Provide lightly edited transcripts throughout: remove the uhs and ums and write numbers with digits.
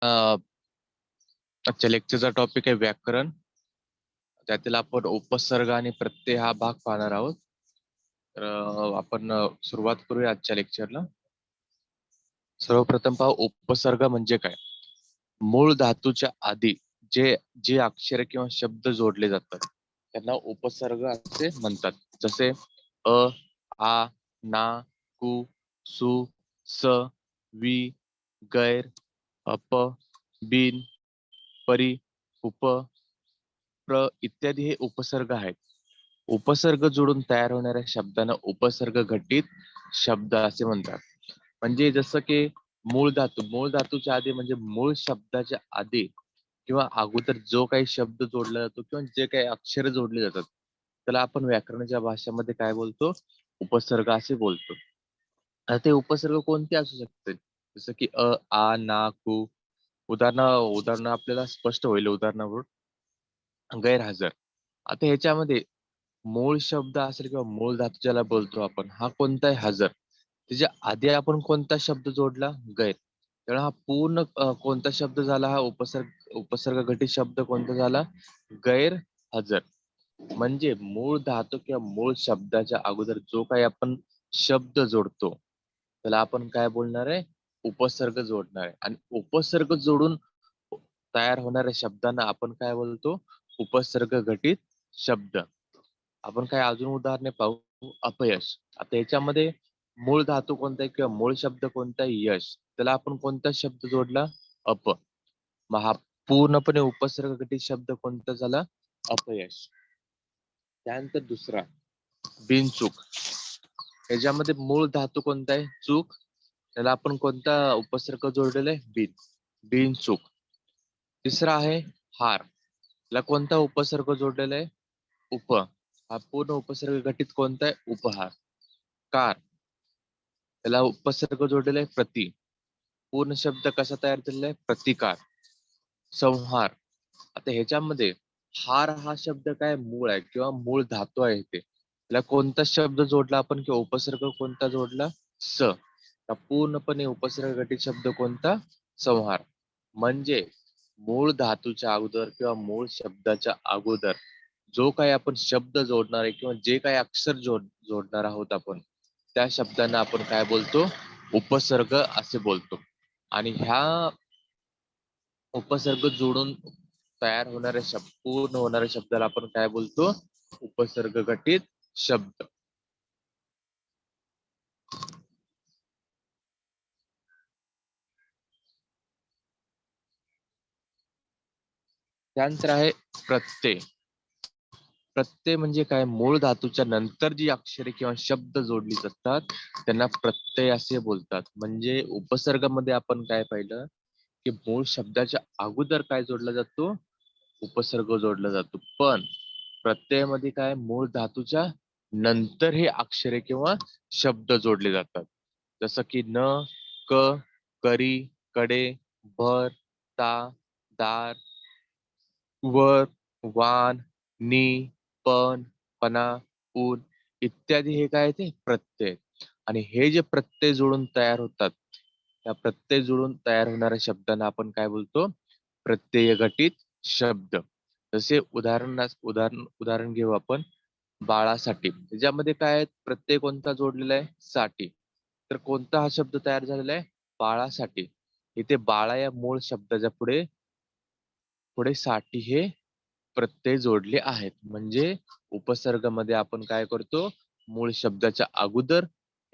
अ, आजच्या लेक्चरचा टॉपिक आहे व्याकरण. त्यातील आपण उपसर्ग आणि प्रत्यय हा भाग पाहणार आहोत. तर आपण सुरुवात करूया आजच्या लेक्चरला. सर्वप्रथम पहा, उपसर्ग म्हणजे काय. मूळ धातूच्या आधी जे जे अक्षर किंवा शब्द जोडले जातात त्यांना उपसर्ग असे म्हणतात. जसे अ, आ, ना, कु, सु, स, वि, गैर, अप, बिन, परी, उप, प्र इत्यादी हे उपसर्ग आहेत. उपसर्ग जोडून तयार होणाऱ्या शब्दांना उपसर्ग घटित शब्द असे म्हणतात. म्हणजे जसं की मूळ धातूच्या आधी म्हणजे मूळ शब्दाच्या आधी किंवा अगोदर जो काही शब्द जोडला जातो किंवा जे काही अक्षर जोडले जातात त्याला आपण व्याकरणाच्या भाषेमध्ये काय बोलतो, उपसर्ग असे बोलतो. आता ते उपसर्ग कोणते असू शकते, जसं की अ, आ, ना, कु. उदाहरण उदाहरण आपल्याला स्पष्ट होईल उदाहरणावरून. गैरहजर. आता ह्याच्यामध्ये मूळ शब्द असेल किंवा मूळ धातू ज्याला बोलतो आपण, हा कोणता आहे, हजर. त्याच्या आधी आपण कोणता शब्द जोडला, गैर. त्यामुळे हा पूर्ण कोणता शब्द झाला, हा उपसर्ग घटित शब्द कोणता झाला, गैर हजर. म्हणजे मूळ धातू किंवा मूळ शब्दाच्या अगोदर जो काही आपण शब्द जोडतो त्याला आपण काय बोलणार आहे, उपसर्ग जोडणार आहे. आणि उपसर्ग जोडून तयार होणाऱ्या शब्दांना आपण काय बोलतो, उपसर्ग घटित शब्द. आपण काय अजून उदाहरणे पाहू. अपयश. आता याच्यामध्ये मूळ धातू कोणता आहे किंवा मूळ शब्द कोणता आहे, यश. त्याला आपण कोणता शब्द जोडला, अप. मग हा पूर्णपणे उपसर्ग घटित शब्द कोणता झाला, अपयश. त्यानंतर दुसरा बिनचूक. याच्यामध्ये मूळ धातू कोणता आहे, चूक. त्याला आपण कोणता उपसर्ग जोडलेला आहे, बिन. बिनचूक. तिसरा आहे हार. त्याला कोणता उपसर्ग जोडलेला आहे, उप. हा पूर्ण उपसर्ग घटित कोणता आहे, उपहार. कार. त्याला उपसर्ग जोडलेला आहे, प्रति. पूर्ण शब्द कसा तयार झालेला आहे, प्रतिकार. संहार. आता ह्याच्यामध्ये हार हा शब्द काय मूळ आहे किंवा मूळ धातू आहे ते. त्याला कोणता शब्द जोडला आपण किंवा उपसर्ग कोणता जोडला, स. तर पूर्णपणे उपसर्ग घटित शब्द कोणता, संहार. म्हणजे मूळ धातूच्या अगोदर किंवा मूळ शब्दाच्या अगोदर जो काही आपण शब्द जोडणार आहे किंवा जे काही अक्षर जोडणार आहोत आपण, त्या शब्दांना आपण काय बोलतो, उपसर्ग असे बोलतो. आणि ह्या उपसर्ग जोडून तयार होणाऱ्या पूर्ण होणाऱ्या शब्दाला आपण काय बोलतो, उपसर्ग घटित शब्द. त्यानंतर आहे प्रत्यय. प्रत्यय म्हणजे काय, मूळ धातूच्या नंतर जी अक्षरे किंवा शब्द जोडली जातात त्यांना प्रत्यय असे बोलतात. म्हणजे उपसर्गामध्ये आपण काय पाहिलं की मूळ शब्दाच्या अगोदर काय जोडला जातो, उपसर्ग जोडला जातो. पण प्रत्ययामध्ये काय, मूळ धातूच्या नंतर हे अक्षरे किंवा शब्द जोडले जातात. जसं की न, क, करी, कडे, भर, ता, दार, वर, वान, नी, पण, पणा, ऊन इत्यादी हे काय ते प्रत्यय. आणि हे जे प्रत्यय जोडून तयार होतात, त्या प्रत्यय जोडून तयार होणाऱ्या शब्दांना आपण काय बोलतो, प्रत्यय घटित शब्द. जसे उदाहरण घेऊ आपण. बाळासाठी. त्याच्यामध्ये काय आहे, प्रत्यय कोणता जोडलेला आहे, साठी. तर कोणता हा शब्द तयार झालेला आहे, बाळासाठी. इथे बाळा या मूळ शब्दाच्या पुढे पुढे साठी हे प्रत्यय जोडले आहेत. म्हणजे उपसर्गामध्ये आपण काय करतो, मूळ शब्दाच्या अगोदर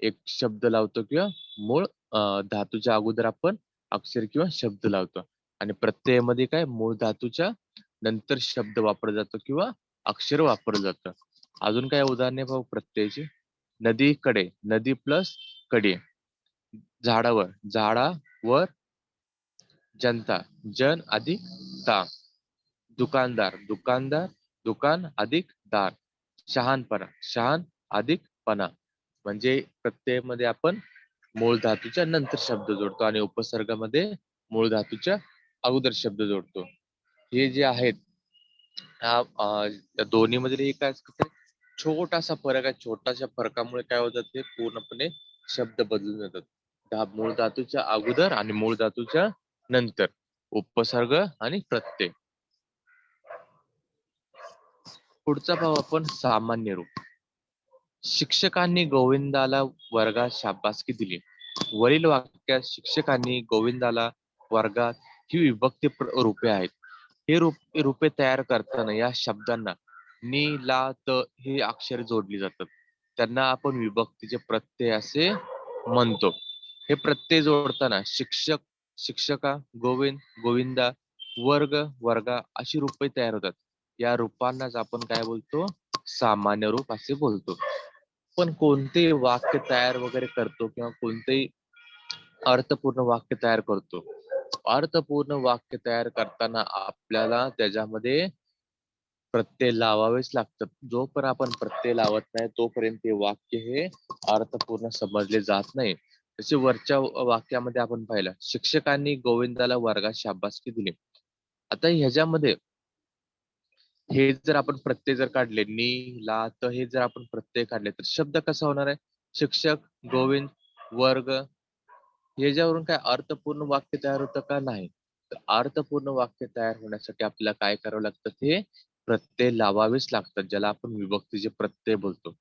एक शब्द लावतो किंवा मूळ धातूच्या अगोदर आपण अक्षर किंवा शब्द लावतो. आणि प्रत्ययामध्ये काय, मूळ धातूच्या नंतर शब्द वापरला जातो किंवा अक्षर वापरलं जातं. अजून काय उदाहरणे पाहू प्रत्ययाची. नदीकडे, नदी प्लस कडे. झाडावर, झाडावर. जनता, जन अधिक ता. दुकानदार, दुकानदार, दुकान अधिक दार. शहाणपणा, शहाण अधिक पणा. म्हणजे प्रत्ययामध्ये आपण मूळ धातूच्या नंतर शब्द जोडतो आणि उपसर्गामध्ये मूळ धातूच्या अगोदर शब्द जोडतो. हे जे आहेत त्या दोन्ही मध्ये एक काय असतं, छोटासा फरक आहे. छोटाशा फरकामुळे काय होतात, ते पूर्णपणे शब्द बदलून जातात. मूळ धातूच्या अगोदर आणि मूळ धातूच्या नंतर. उपसर्ग आणि प्रत्यय. पुढचा पाहू आपण सामान्य रूप. शिक्षकांनी गोविंदाला वर्गात शाबासकी दिली. वरील वाक्यात शिक्षकांनी गोविंदाला वर्गात ही विभक्ती रूपे आहेत. हे रूपे तयार करताना या शब्दांना नि, ला, त हे अक्षरे जोडली जातात. त्यांना आपण विभक्तीचे प्रत्यय असे म्हणतो. हे प्रत्यय जोडताना शिक्षक, शिक्षका, गोविंद, गोविंदा, वर्ग, वर्गा अशी रूपे तयार होतात. या रूपांनाच आपण काय बोलतो? सामान्य रूप असे बोलतो. पण कोणते वाक्य तयार वगैरे करतो किंवा कोणतेही अर्थपूर्ण वाक्य तयार करतो. अर्थपूर्ण वाक्य तयार करताना आपल्याला त्याच्यामध्ये प्रत्यय लावावेच लागतात. जोपर्यंत आपण प्रत्यय लावत नाही तोपर्यंत ते वाक्य हे अर्थपूर्ण समजले जात नाही. जसे वरच्या वाक्यामध्ये आपण पाहिलं, शिक्षकांनी गोविंदाला वर्गात शाबासकी दिली. आता ह्याच्यामध्ये हे जर आपण प्रत्यय जर काढले नि, ला, त हे जर आपण प्रत्यय काढले तर शब्द कसा होणार आहे? शिक्षक, गोविंद, वर्ग. याच्यावरून काय अर्थपूर्ण वाक्य तयार होतं का? नाही. तर अर्थपूर्ण वाक्य तयार होण्यासाठी आपल्याला काय करावं लागतं? ते प्रत्यय लावावेच लागतात, ज्याला आपण विभक्तीचे प्रत्यय बोलतो.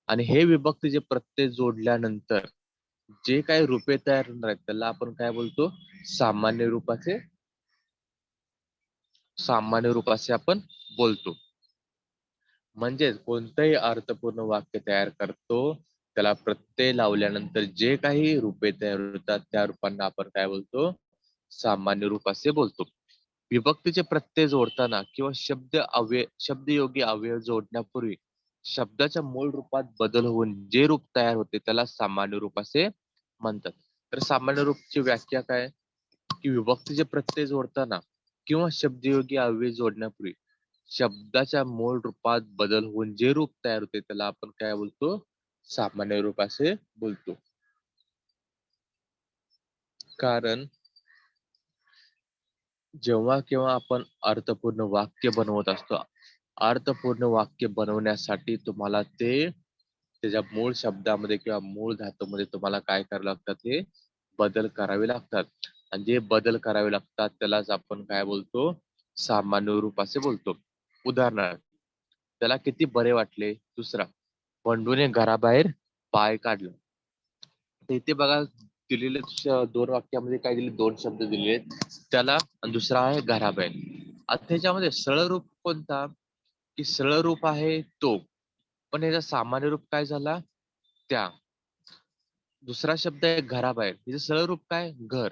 आणि हे विभक्तीचे प्रत्यय जोडल्यानंतर जे काही रूपे तयार होणार आहेत त्याला आपण काय बोलतो? सामान्य रूपाचे आपण बोलतो. म्हणजेच कोणतंही अर्थपूर्ण वाक्य तयार करतो त्याला प्रत्यय लावल्यानंतर जे काही रूपे तयार होतात त्या रूपांना आपण काय बोलतो? सामान्य रूप असे बोलतो. विभक्तीचे प्रत्यय जोडताना किंवा शब्दयोगी अवयव जोडण्यापूर्वी शब्दाच्या मूळ रूपात बदल होऊन जे रूप तयार होते त्याला सामान्य रूप असे म्हणतात. तर सामान्य रूपची व्याख्या काय? की विभक्तीचे प्रत्यय जोडताना किंवा शब्दयोगी अवयव जोडण्यापूर्वी शब्दाच्या मूळ रूपात बदल होऊन जे रूप तयार होते त्याला आपण काय बोलतो? सामान्य रूप असे बोलतो. कारण जेव्हा केव्हा आपण अर्थपूर्ण वाक्य बनवत असतो, अर्थपूर्ण वाक्य बनवण्यासाठी तुम्हाला ते त्याच्या मूळ शब्दामध्ये किंवा मूळ धातूमध्ये तुम्हाला काय करावं लागतात? ते बदल करावे लागतात. आणि जे बदल करावे लागतात त्यालाच आपण काय बोलतो? सामान्य रूप असे बोलतो. उदाहरणार्थ, त्याला किती बरे वाटले. दुसरा, बंडूने घराबाहेर पाय काढला. तर इथे बघा दिलेले दोन वाक्यामध्ये काय दिले? दोन शब्द दिलेले आहेत. त्याला आणि दुसरा आहे घराबाहेर. आता त्याच्यामध्ये सरळ रूप कोणता? की सरळ रूप आहे तो, पण याचा सामान्य रूप काय झाला? त्या. दुसरा शब्द आहे घराबाहेर, याचं सरळ रूप काय? घर.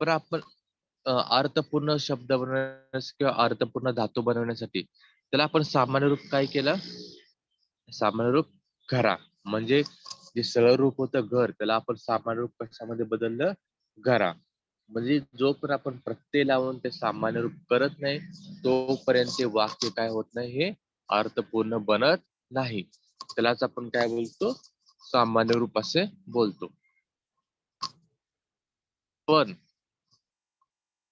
पण आपण अर्थपूर्ण शब्द बनवण्यास किंवा अर्थपूर्ण धातू बनवण्यासाठी त्याला आपण सामान्य रूप काय केलं? सामान्य रूप घरा. म्हणजे जे सरळ रूप होतं घर त्याला आपण सामान्य रूप कशामध्ये बदललं? घरा. म्हणजे जोपर्यंत आपण प्रत्यय लावून ते सामान्य रूप करत नाही तोपर्यंत ते वाक्य काय होत नाही? हे अर्थपूर्ण बनत नाही. त्यालाच आपण काय बोलतो? सामान्य रूप असे बोलतो. पण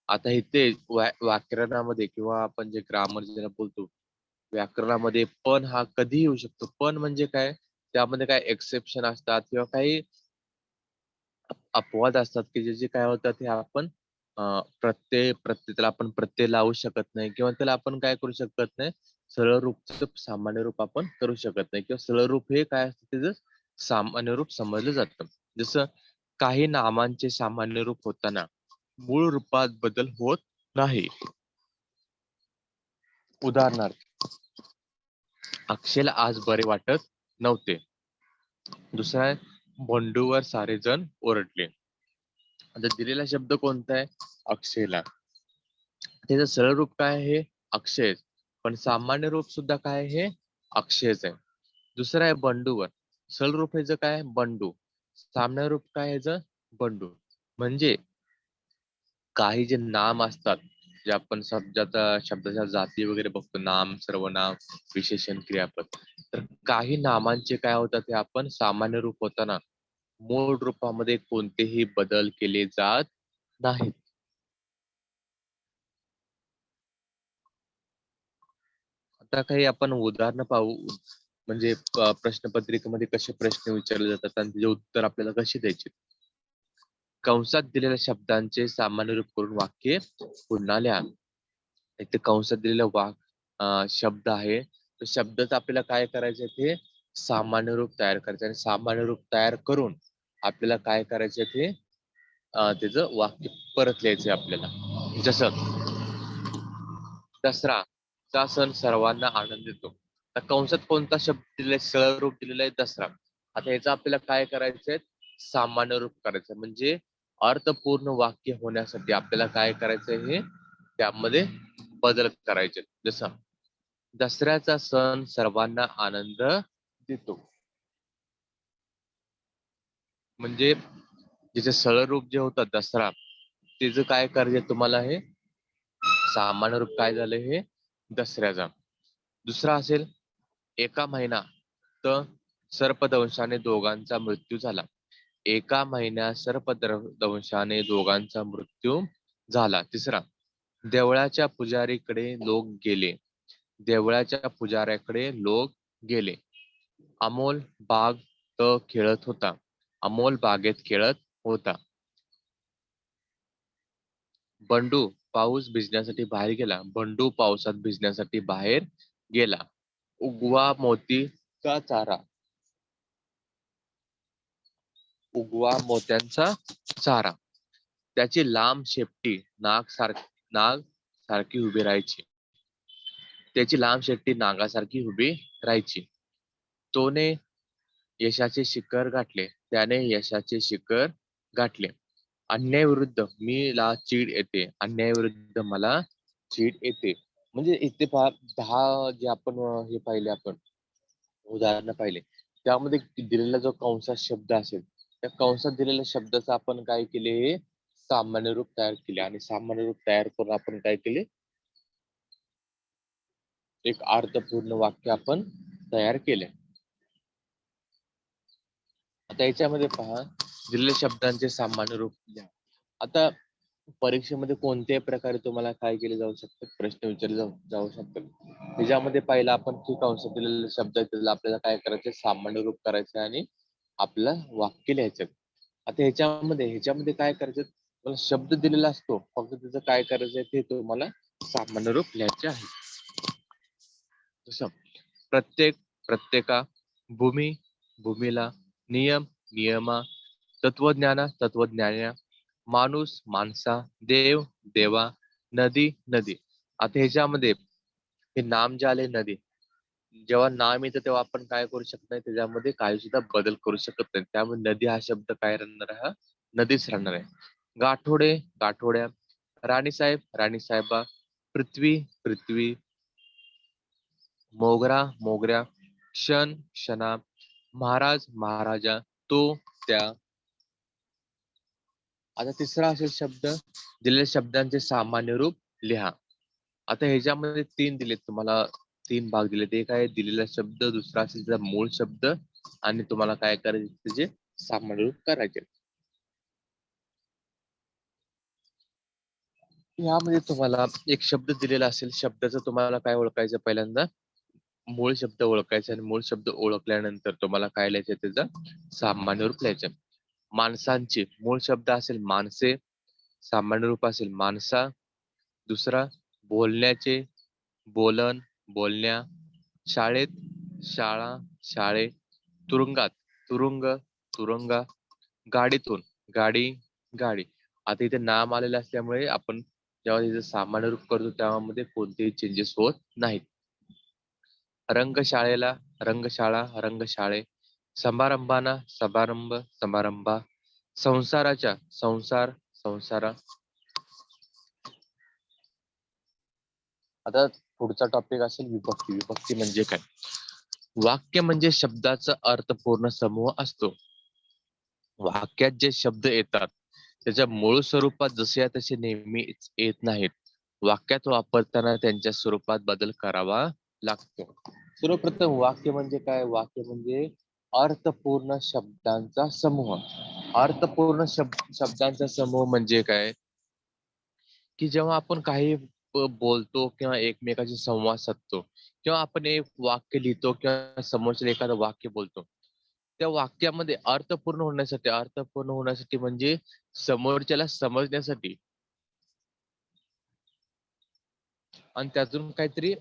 आता इथे व्याकरणामध्ये किंवा आपण जे ग्रामर ज्याला बोलतो व्याकरणामध्ये पण हा कधी येऊ शकतो. पण म्हणजे काय? त्यामध्ये काय एक्सेप्शन असतात किंवा काही अपवाद असतात की जे काय होतात हे आपण प्रत्यय त्याला आपण प्रत्यय लावू शकत नाही किंवा त्याला आपण काय करू शकत नाही? सरळ रूपचं सामान्य रूप आपण करू शकत नाही किंवा सरळ रूप हे काय असतं त्याचं सामान्य रूप समजलं जातं. जसं काही नामांचे सामान्य रूप होताना मूळ रूपात बदल होत नाही. उदाहरणार्थ, अक्षयला आज बरे वाटत नव्हते. दुसरा आहे, बंडूवर सारे जण ओरडले. आता दिलेला शब्द कोणता आहे? अक्षयला. त्याचं सरळ रूप काय आहे? अक्षय. पण सामान्य रूप सुद्धा काय आहे? अक्षयच आहे. दुसरं आहे बंडूवर. सरळ रूप ह्याचं काय? बंडू. सामान्य रूप काय ह्याचं? बंडू. म्हणजे काही जे नाम असतात जे आपण शब्दाच्या जाती वगैरे बघतो, नाम, सर्वनाम, विशेषण, क्रियापद. तर काही नामांचे काय होतात ते आपण सामान्य रूप होताना मूळ रूपामध्ये कोणतेही बदल केले जात नाहीत. आता काही आपण उदाहरणं पाहू. म्हणजे प्रश्नपत्रिकेमध्ये कसे प्रश्न विचारले जातात आणि त्याचे उत्तर आपल्याला कशी द्यायची. कंसात दिलेल्या शब्दांचे सामान्य रूप करून वाक्य पुन्हा लिहा. इथे कंसात दिलेला शब्द आहे. तो शब्दाचं आपल्याला काय करायचं ते सामान्य रूप तयार करायचं आणि सामान्य रूप तयार करून आपल्याला काय करायचं ते त्याचं वाक्य परत लिहायचंय आपल्याला. जसं दसराचा सण सर्वांना आनंद देतो. तर कंसात कोणता शब्द दिलाय? सरळ रूप दिलेलं आहे दसरा. आता याचं आपल्याला काय करायचंय? सामान्य रूप करायचं. म्हणजे अर्थपूर्ण वाक्य होण्यासाठी आपल्याला काय करायचंय? हे त्यामध्ये बदल करायचे. जसं दसऱ्याचा सण सर्वांना आनंद देतो. म्हणजे ज्याचे सरळ रूप जे होतं दसरा, त्याचं काय करायचं तुम्हाला? हे सामान्य रूप काय झालं? हे दसऱ्याचा. दुसरा असेल एका महिन्यात सर्पदंशाने दोघांचा मृत्यू झाला. एका महिन्यात सर्पदंशाने दोघांचा मृत्यू झाला. तिसरा देवळाच्या पुजारीकडे लोक गेले. देवळाच्या पुजाऱ्याकडे लोक गेले. अमोल बाग खेळत होता. अमोल बागेत खेळत होता. बंडू पाऊस भिजण्यासाठी बाहेर गेला. बंडू पावसात भिजण्यासाठी बाहेर गेला. उगवा मोतीचा चारा. उगवा मोत्यांचा चारा. त्याची लांब शेपटी नाग सारखी उभी राहायची. त्याची लांब शेपटी नागासारखी उभी राहायची. तोने यशाचे शिखर गाठले. त्याने यशाचे शिखर गाठले. अन्यायाविरुद्ध मीला चीड येते. अन्यायाविरुद्ध मला चीड येते. म्हणजे इथे पहा 10 जे आपण हे पाहिले, आपण उदाहरण पाहिले, त्यामध्ये दिलेला जो कंसात शब्द असेल त्या कंसात दिलेल्या शब्दाचं आपण काय केले? हे सामान्य रूप तयार केले आणि सामान्य रूप तयार करून आपण काय केले? एक अर्थपूर्ण वाक्य आपण तयार केले. आता याच्यामध्ये पहा दिलेल्या शब्दांचे सामान्य रूप लिहा. आता परीक्षेमध्ये कोणत्याही प्रकारे तुम्हाला काय केले जाऊ शकतात? प्रश्न विचारले जाऊ शकतात. त्याच्यामध्ये पहिला आपण की कंसात दिलेले शब्द आहेत त्याला आपल्याला काय करायचं? सामान्य रूप करायचं आणि आपलं वाक्य लिहायचं. आता ह्याच्यामध्ये काय करायचं? मला शब्द दिलेला असतो, फक्त त्याचं काय करायचं ते तुम्हाला सामान्य रूप लिहायचे आहे. जसं प्रत्येका, भूमी भूमीला, नियम नियमा, तत्वज्ञाना, माणूस माणसा, देव देवा, नदी नदी. आता ह्याच्यामध्ये हे नाम जे आले नदी, जेव्हा नाम येतं तेव्हा आपण काय करू शकत नाही? त्याच्यामध्ये काही सुद्धा बदल करू शकत नाही. त्यामुळे नदी हा शब्द काय राहणार? हा नदीच राहणार आहे. गाठोडे गाठोड्या, राणीसाहेब राणीसाहेबा, पृथ्वी पृथ्वी, मोगरा मोगऱ्या, क्षण क्षणा, महाराज महाराजा, तो त्या. आता तिसरा असेल शब्द, दिलेल्या शब्दांचे सामान्य रूप लिहा. आता ह्याच्यामध्ये 3 दिलेत तुम्हाला, 3 भाग दिलेत. एक आहे दिलेला शब्द, दुसरा असेल त्याचा मूळ शब्द आणि तुम्हाला काय करायचे? त्याचे सामान्य रूप करायचे. यामध्ये तुम्हाला एक शब्द दिलेला असेल, शब्दाचं तुम्हाला काय ओळखायचं? पहिल्यांदा मूळ शब्द ओळखायचा आणि मूळ शब्द ओळखल्यानंतर तुम्हाला काय लिहायचं? त्याचं सामान्य रूप लिहायचं. माणसांचे मूळ शब्द असेल माणसे, सामान्य रूप असेल माणसा. दुसरा बोलण्याचे, बोलन बोलण्या, शाळेत शाळा शाळे, तुरुंगात तुरुंग तुरुंगा, गाडीतून गाडी गाडी. आता इथे नाम आलेलं असल्यामुळे आपण जेव्हा तिचं सामान्य रूप करतो त्यामध्ये कोणतेही चेंजेस होत नाहीत. रंगशाळेला रंगशाळा रंगशाळे, समारंभाना समारंभ समारंभा, संसाराच्या संसार संसारा. आता पुढचा टॉपिक असेल विभक्ती. विभक्ती म्हणजे काय? वाक्य म्हणजे शब्दाचा अर्थपूर्ण समूह असतो. वाक्यात जे शब्द येतात त्याच्या मूळ स्वरूपात जसे तसे नेहमीच येत नाहीत. वाक्यात वापरताना त्यांच्या स्वरूपात बदल करावा लागतो. सर्वप्रथम वाक्य म्हणजे काय? वाक्य म्हणजे अर्थपूर्ण शब्दांचा समूह. अर्थपूर्ण शब्दांचा समूह म्हणजे काय? की जेव्हा आपण काही बोलतो किंवा एकमेकांशी संवाद साधतो किंवा आपण एक वाक्य लिहितो किंवा समोरच्याला एखादं वाक्य बोलतो, त्या वाक्यामध्ये अर्थपूर्ण होण्यासाठी म्हणजे समोरच्याला समजण्यासाठी आणि त्यातून काहीतरी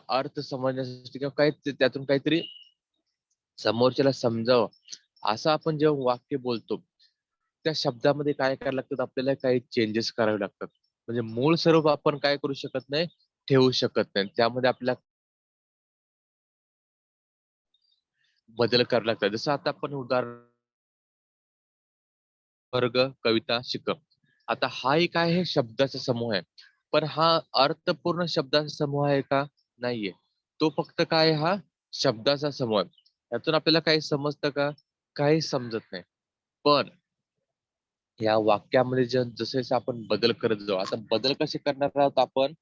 अर्थ समजण्यासाठी किंवा त्यातून काहीतरी समोरच्याला समजावं असं आपण जेव्हा वाक्य बोलतो त्या शब्दामध्ये काय करायला लागतात आपल्याला काही चेंजेस करावे लागतात. म्हणजे मूळ स्वरूप आपण काय करू शकत नाही, ठेवू शकत नाही. त्यामध्ये आपल्याला बदल करावे लागतात. जसं आता आपण उदाहरण वर्ग, कविता, शिकव. आता हाही काय आहे शब्दाचा समूह आहे. पण हा अर्थपूर्ण शब्दाचा समूह आहे का? नाहीये. तो फक्त काय हा शब्दाचा समूह आहे. यातून आपल्याला काही समजतं का? काही समजत नाही. पण या वाक्यामध्ये जसे जसे आपण बदल करत जाऊ. आता बदल कसे करणार आहोत आपण?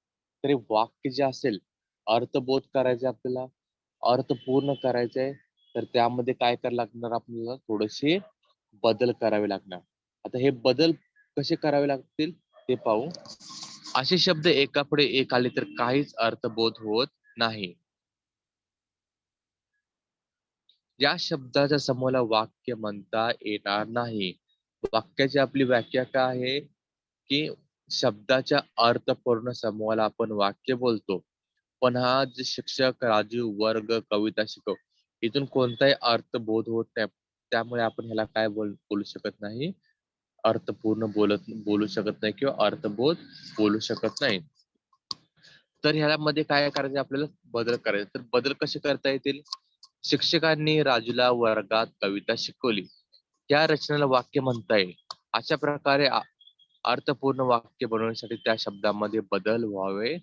तरी वाक्य जे असेल, अर्थबोध करायचे आपल्याला, अर्थपूर्ण करायचंय, तर त्यामध्ये काय करायला लागणार आपल्याला? थोडेसे बदल करावे लागणार. आता हे बदल कसे करावे लागतील ते पाहू. असे शब्द एकापुढे एक आले तर काहीच अर्थबोध होत नाही. या शब्दाच्या समूहाला वाक्य म्हणता येणार नाही. वाक्याची आपली व्याख्या काय आहे की शब्दाच्या अर्थपूर्ण समूहाला आपण वाक्य बोलतो. पण हा जे शिक्षक, राजू, वर्ग, कविता शिकव इथून कोणताही अर्थबोध होत नाही. त्यामुळे आपण ह्याला काय बोलू शकत नाही, अर्थपूर्ण बोलू शकत नाही किंवा अर्थबोध बोलू शकत नाही. तर ह्यामध्ये काय करायचं आपल्याला? बदल करायचे. तर बदल कसे करता येतील? शिक्षकांनी राजूला वर्गात कविता शिकवली. त्या रचनेला वाक्य म्हणता येईल. अशा प्रकारे अर्थपूर्ण वाक्य बनवण्यासाठी त्या शब्दामध्ये बदल व्हावे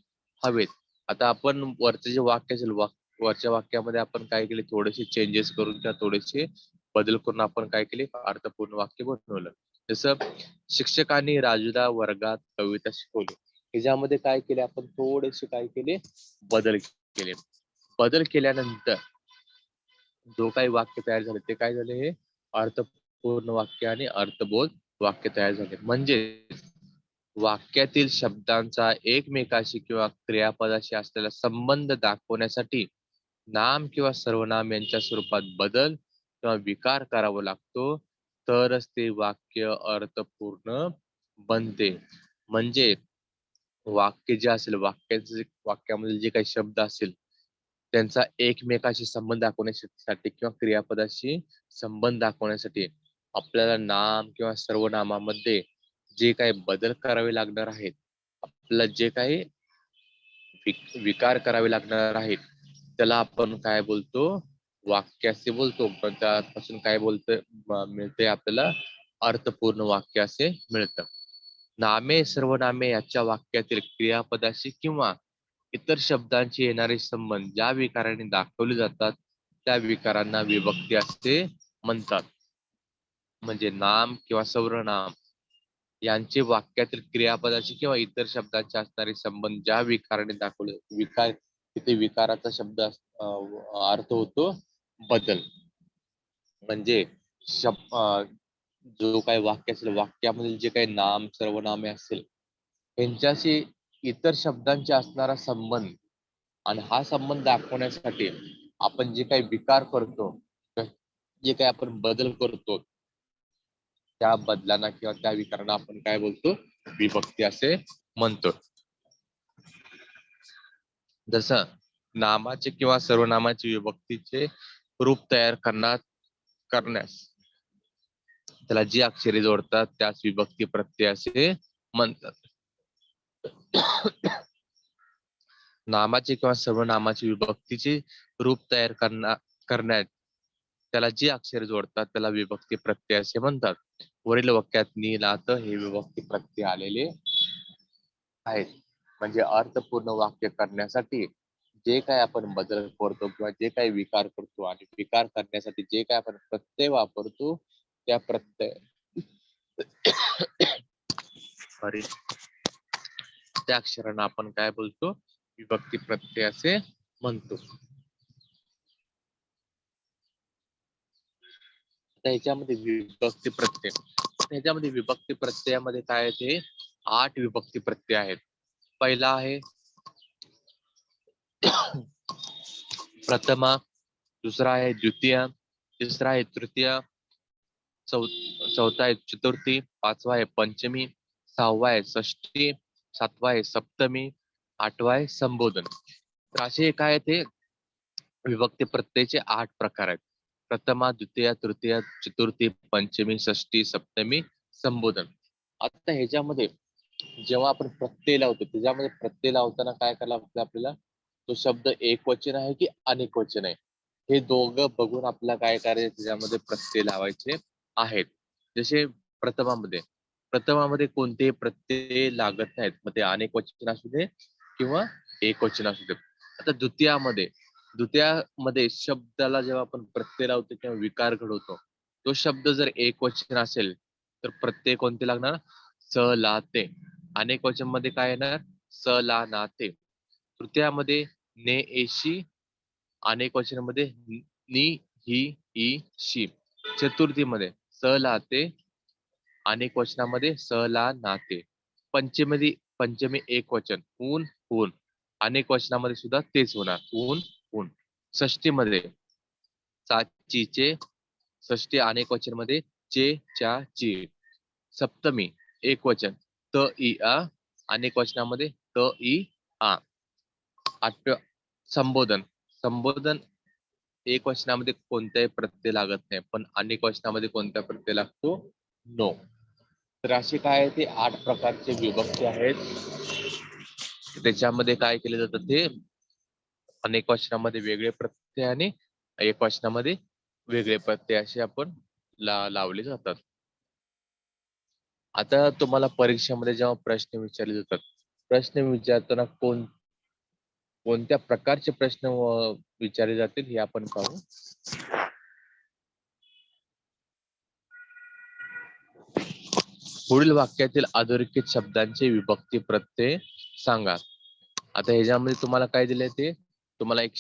हवेत. आता आपण वरचे जे वाक्य असेल वरच्या वाक्यामध्ये आपण काय केले? थोडेसे चेंजेस करून किंवा थोडेसे बदल करून आपण काय केले? अर्थपूर्ण वाक्य बनवलं. जसं शिक्षकांनी राजूला वर्गात कविता शिकवली. ह्याच्यामध्ये काय केले आपण? थोडेसे काय केले? बदल केले. बदल केल्यानंतर जो काही वाक्य तयार झाले ते काय झाले? हे अर्थपूर्ण वाक्य आणि अर्थबोध वाक्य तयार झाले. म्हणजे वाक्यातील शब्दांचा एकमेकाशी किंवा क्रियापदाशी असलेला संबंध दाखवण्यासाठी नाम किंवा सर्वनाम यांच्या स्वरूपात बदल किंवा विकार करावा लागतो, तरच ते वाक्य अर्थपूर्ण बनते. म्हणजे वाक्य जे असेल वाक्यामध्ये जे काही शब्द असेल त्यांचा एकमेकाशी संबंध दाखवण्यासाठी किंवा क्रियापदाशी संबंध दाखवण्यासाठी आपल्याला नाम किंवा सर्वनामामध्ये जे काही बदल करावे लागणार आहेत, आपल्याला जे काही विकार करावे लागणार आहेत, त्याला आपण काय बोलतो? वाक्य असे बोलतो. पण त्यापासून काय मिळते आपल्याला? अर्थपूर्ण वाक्य असे मिळतं. नामे सर्वनामे याच्या वाक्यातील क्रियापदाशी किंवा इतर शब्दांची येणारे संबंध ज्या विकाराने दाखवले जातात त्या विकारांना विभक्ती असे म्हणतात. म्हणजे नाम किंवा सर्वनाम यांचे वाक्यातील क्रियापदाशी किंवा इतर शब्दांचे असणारे संबंध ज्या विकाराने दाखवले तिथे विकाराचा शब्द अर्थ होतो बदल. म्हणजे जो काही वाक्य असेल वाक्यामधील जे काही नाम सर्वनामे असेल यांच्याशी इतर शब्दांचे असणारा संबंध आणि हा संबंध दाखवण्यासाठी आपण जे काही विकार करतो, जे काही आपण बदल करतो त्या बदलांना किंवा त्या विकारांना आपण काय बोलतो? विभक्ती असे म्हणतो. जसं नामाचे किंवा सर्वनामाचे विभक्तीचे रूप तयार करण्यास त्याला जी अक्षरे जोडतात त्यास विभक्ती प्रत्यय असे म्हणतात. नामाचे किंवा सर्वनामाचे विभक्तीचे रूप तयार करण्यात त्याला जी अक्षरे जोडतात त्याला विभक्ती प्रत्यय असे म्हणतात. वरील वाक्यात नीलात हे विभक्ती प्रत्यय आलेले आहेत. म्हणजे अर्थपूर्ण वाक्य करण्यासाठी जे काही आपण बदल करतो किंवा जे काही विकार करतो आणि विकार करण्यासाठी जे काही आपण प्रत्यय वापरतो त्या प्रत्यय सॉरी त्या अक्षरांना आपण काय बोलतो? विभक्ती प्रत्यय असे म्हणतो. ह्याच्यामध्ये विभक्ती प्रत्ययामध्ये काय आहे? 8 विभक्ती प्रत्यय आहेत. पहिला आहे प्रथमा, दुसरा आहे द्वितीय, तिसरा आहे तृतीया, चौथा आहे चतुर्थी, पाचवा आहे पंचमी, सहावा आहे षष्टी, सातवा आहे सप्तमी, आठवा आहे संबोधन. तर असे काय ते विभक्ती प्रत्ययाचे 8 प्रकार आहेत. प्रथमा, द्वितीया, तृतीया, चतुर्थी, पंचमी, षष्टी, सप्तमी, संबोधन. आता ह्याच्यामध्ये जेव्हा आपण प्रत्यय लावतो त्याच्यामध्ये प्रत्यय लावताना काय करायला लागतं आपल्याला, तो शब्द एकवचन आहे की अनेक वचन आहे हे दोघं बघून आपल्याला काय करायचं त्याच्यामध्ये प्रत्यय लावायचे आहेत. जसे प्रथमामध्ये कोणतेही प्रत्यय लागत नाहीत, मग ते अनेक वचन असू दे किंवा एक वचन असू दे. आता द्वितीयामध्ये शब्दाला जेव्हा आपण प्रत्यय लावतो किंवा विकार घडवतो, तो शब्द जर एक वचन असेल तर प्रत्यय कोणते लागणार, स ला ते. अनेक वचन मध्ये काय येणार, स ला ना ते. तृतीयामध्ये ने एशी, अनेक वचनामध्ये नि ही ई शी. चतुर्थीमध्ये स ला ते, अनेक वचनामध्ये स ला ना ते. पंचमी एक वचन ऊन ऊन, अनेक वचनामध्ये सुद्धा तेच होणार, ऊन ऊन. षष्टीमध्ये चे, षष्टी अनेक वचन मध्ये चे च्या ची. सप्तमी एक वचन त ई आ, अनेक वचनामध्ये त ई आ. संबोधन एक वचनामध्ये कोणत्याही प्रत्यय लागत नाही, पण अनेक वचनामध्ये कोणत्या प्रत्यय लागतो, नो. तर असे काय ते 8 प्रकारचे विभक्ती आहेत. त्याच्यामध्ये काय केले जातं ते अनेक वचनामध्ये वेगळे प्रत्यय आणि एक वचनामध्ये वेगळे प्रत्यय असे आपण लावले जातात. आता तुम्हाला परीक्षेमध्ये जेव्हा प्रश्न विचारले जातात, प्रश्न विचारताना कोणत्या प्रकारचे प्रश्न विचारले जातील हे आपण पाहू. पुढील वाक्यातील अधोरेखित शब्दांचे विभक्ती प्रत्यय सांगा. आता ह्याच्यामध्ये तुम्हाला काय दिले, ते तुम्हाला एक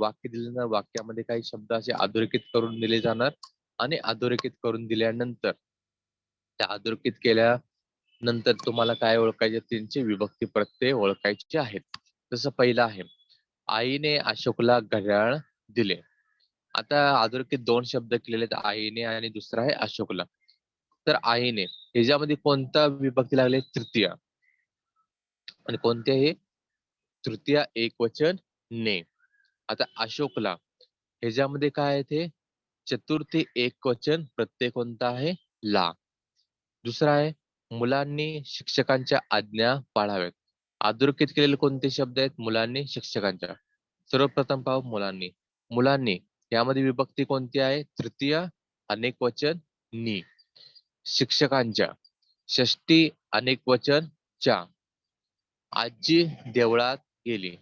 वाक्य दिले ना, वाक्यामध्ये काही शब्द असे अधोरेखित करून दिले जाणार आणि अधोरेखित करून दिल्यानंतर त्या अधोरेखित केल्यानंतर तुम्हाला काय ओळखायचे, त्यांचे विभक्ती प्रत्यय ओळखायचे आहेत. जसं पहिलं आहे, आईने अशोकला घड्याळ दिले. आता अधोरेखित 2 शब्द केलेले आहेत, आईने आणि दुसरा आहे अशोकला. तर आईने ह्याच्यामध्ये कोणता विभक्ती लागले, तृतीया. आणि कोणते आहे, तृतीया एक वचन ने. आता अशोकला ह्याच्यामध्ये काय आहे, ते चतुर्थी एक वचन प्रत्यय कोणता आहे, ला. दुसरा आहे, मुलांनी शिक्षकांच्या आज्ञा पाळाव्यात. अधोरेखित केलेले कोणते शब्द आहेत, मुलांनी शिक्षकांच्या. सर्वप्रथम पाहू मुलांनी यामध्ये विभक्ती कोणती आहे, तृतीया अनेक वचन नी. शिक्षकांच्या षष्टी अनेक वचन च्या. आजी देवळात गेली.